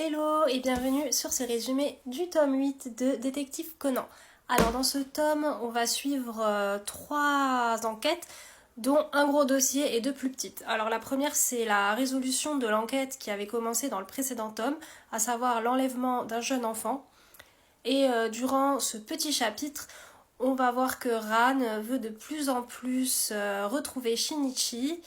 Hello et bienvenue sur ce résumé du tome 8 de Détective Conan. Alors dans ce tome, on va suivre 3 enquêtes, dont un gros dossier et 2 plus petites. Alors la première, c'est la résolution de l'enquête qui avait commencé dans le précédent tome, à savoir l'enlèvement d'un jeune enfant. Et durant ce petit chapitre, on va voir que Ran veut de plus en plus retrouver Shinichi.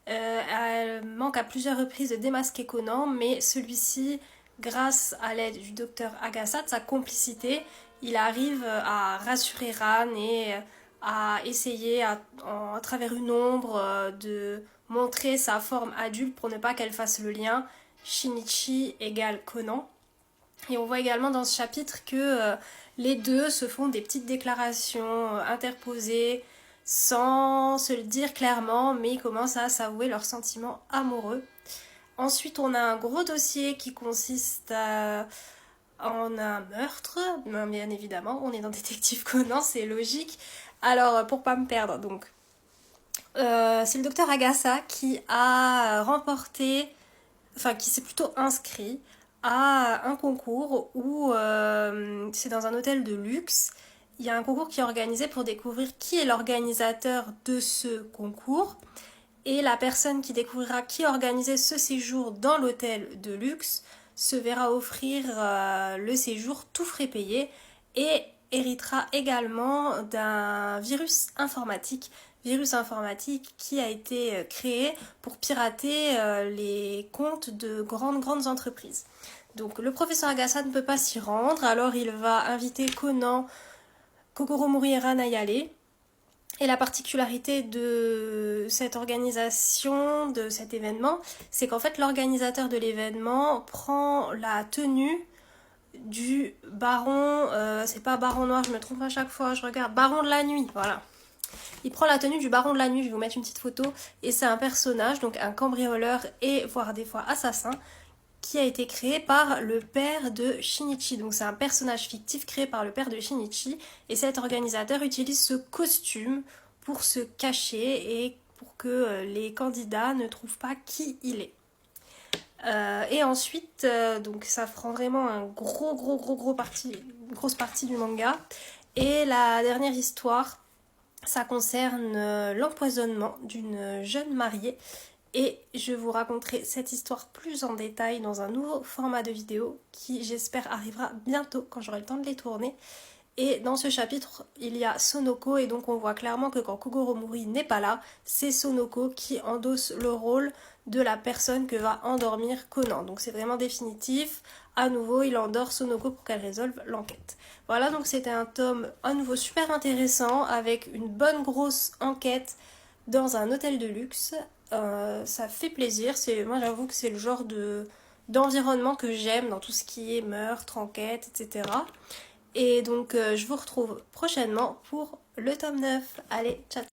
Elle manque à plusieurs reprises de démasquer Conan, mais celui-ci, grâce à l'aide du docteur Agassa, de sa complicité, il arrive à rassurer Ran et à essayer, à travers une ombre, de montrer sa forme adulte pour ne pas qu'elle fasse le lien Shinichi égale Conan. Et on voit également dans ce chapitre que les deux se font des petites déclarations interposées sans se le dire clairement, mais ils commencent à s'avouer leurs sentiments amoureux. Ensuite, on a un gros dossier qui consiste en un meurtre, bien évidemment, on est dans Détective Conan, c'est logique. Alors, pour pas me perdre, donc, c'est le docteur Agassa qui a remporté, enfin qui s'est plutôt inscrit à un concours où c'est dans un hôtel de luxe. Il y a un concours qui est organisé pour découvrir qui est l'organisateur de ce concours. Et la personne qui découvrira qui a organisé ce séjour dans l'hôtel de luxe se verra offrir le séjour tout frais payé et héritera également d'un virus informatique qui a été créé pour pirater les comptes de grandes entreprises. Donc le professeur Agassa ne peut pas s'y rendre, alors il va inviter Conan, Kogoro-Mori et Ran à y aller. Et la particularité de cette organisation, de cet événement, c'est qu'en fait l'organisateur de l'événement prend la tenue du baron, c'est pas baron noir, je me trompe à chaque fois, je regarde, baron de la nuit, voilà. Il prend la tenue du baron de la nuit, je vais vous mettre une petite photo, et c'est un personnage, donc un cambrioleur et voire des fois assassin, qui a été créé par le père de Shinichi. Donc c'est un personnage fictif créé par le père de Shinichi, et cet organisateur utilise ce costume pour se cacher et pour que les candidats ne trouvent pas qui il est. Et ensuite, donc ça prend vraiment une grosse partie du manga. Et la dernière histoire, ça concerne l'empoisonnement d'une jeune mariée. Et je vous raconterai cette histoire plus en détail dans un nouveau format de vidéo qui, j'espère, arrivera bientôt quand j'aurai le temps de les tourner. Et dans ce chapitre, il y a Sonoko, et donc on voit clairement que quand Kogoro-Mori n'est pas là, c'est Sonoko qui endosse le rôle de la personne que va endormir Conan. Donc c'est vraiment définitif. À nouveau, il endort Sonoko pour qu'elle résolve l'enquête. Voilà, donc c'était un tome à nouveau super intéressant avec une bonne grosse enquête dans un hôtel de luxe. Ça fait plaisir. Moi j'avoue que c'est le genre d'environnement que j'aime dans tout ce qui est meurtre, enquête, etc. Et donc je vous retrouve prochainement pour le tome 9. Allez, ciao!